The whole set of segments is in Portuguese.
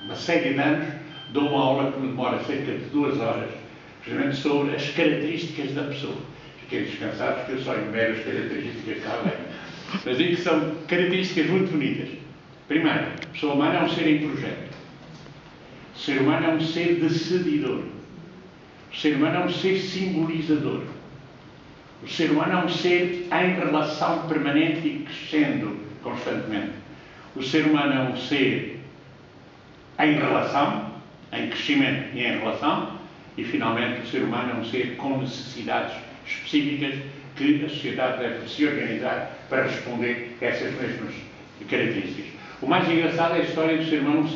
uma série de anos, dou uma aula que me demora cerca de 2 horas, precisamente sobre as características da pessoa. Fiquei descansado porque eu só enumero as características que há bem. Mas digo que são características muito bonitas. Primeiro, a pessoa humana é um ser em projeto. O ser humano é um ser decididor. O ser humano é um ser simbolizador. O ser humano é um ser em relação permanente e crescendo constantemente. O ser humano é um ser em relação, em crescimento e em relação, e finalmente o ser humano é um ser com necessidades específicas que a sociedade deve se organizar para responder a essas mesmas características. O mais engraçado é a história do ser humano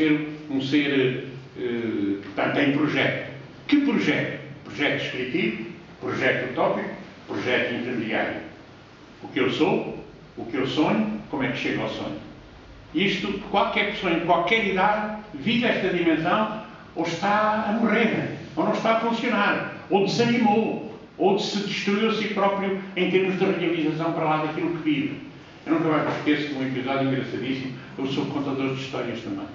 portanto, em projeto. Que projeto? Projeto descritivo, projeto utópico, projeto intermediário. O que eu sou, o que eu sonho, como é que chego ao sonho. Isto, qualquer pessoa, em qualquer idade, vive esta dimensão, ou está a morrer, ou não está a funcionar, ou desanimou, ou se destruiu a si próprio em termos de realização para lá daquilo que vive. Eu nunca mais me esqueço de um episódio engraçadíssimo. Eu sou contador de histórias também.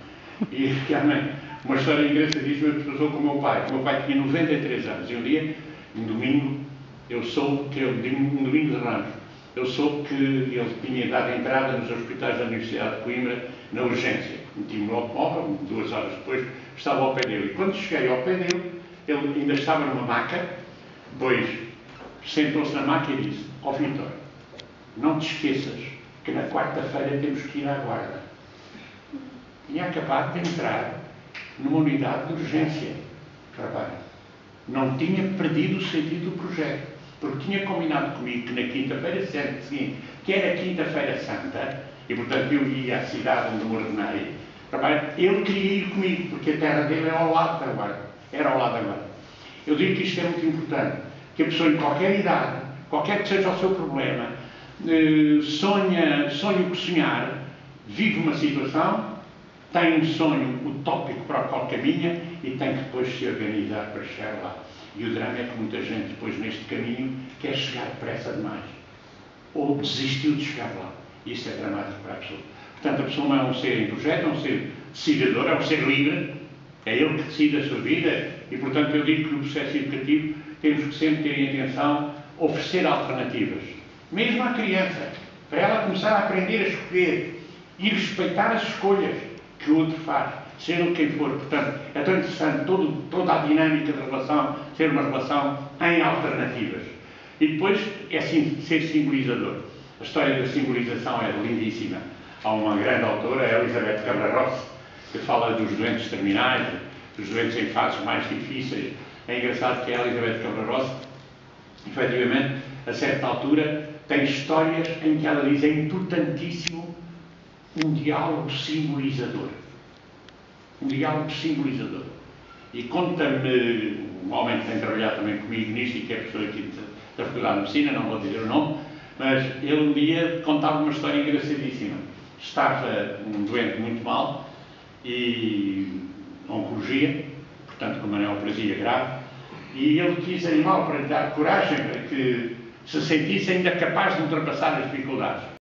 E realmente, uma história engraçadíssima que passou com o meu pai. O meu pai tinha 93 anos e um dia, um domingo, eu soube que, um domingo de Ramos, eu soube que ele tinha dado entrada nos hospitais da Universidade de Coimbra na urgência. Meti-me no automóvel, 2 horas depois, estava ao pé dele. E quando cheguei ao pé dele, ele ainda estava numa maca, depois sentou-se na maca e disse: ó Vítor, não te esqueças que na quarta-feira temos que ir à guarda. Tinha acabado de entrar numa unidade de urgência. Repara, não tinha perdido o sentido do projeto, porque tinha combinado comigo que na quinta-feira seguinte, que era quinta-feira santa, e portanto eu ia à cidade onde me ordenei. Repara, ele queria ir comigo, porque a terra dele era ao lado da guarda. Era ao lado da guarda. Eu digo que isto é muito importante, que a pessoa em qualquer idade, qualquer que seja o seu problema, sonha o que sonhar, vive uma situação, tem um sonho utópico para o qual caminha e tem que depois se organizar para chegar lá. E o drama é que muita gente depois neste caminho quer chegar depressa demais. Ou desistiu de chegar lá. Isso é dramático para a pessoa. Portanto, a pessoa não é um ser em projeto, é um ser decididor, é um ser livre, é ele que decide a sua vida e, portanto, eu digo que no processo educativo temos que sempre ter em atenção oferecer alternativas. Mesmo à criança, para ela começar a aprender a escolher e respeitar as escolhas que o outro faz, sendo quem for. Portanto, é tão interessante toda a dinâmica da relação ser uma relação em alternativas. E depois é ser simbolizador. A história da simbolização é lindíssima. Há uma grande autora, a Elizabeth Kübler-Ross, que fala dos doentes terminais, dos doentes em fases mais difíceis. É engraçado que a Elizabeth Kübler-Ross, efetivamente, a certa altura, tem histórias em que ela diz: é importantíssimo um diálogo simbolizador. Um diálogo simbolizador. E conta-me um homem que tem trabalhado também comigo nisto e que é professor aqui da Faculdade de Medicina, não vou dizer o nome, mas ele um dia contava uma história engraçadíssima. Estava um doente muito mal e oncologia, portanto com uma neoplasia grave, e ele quis animá-lo para lhe dar coragem, para que se sentisse ainda capaz de ultrapassar as dificuldades.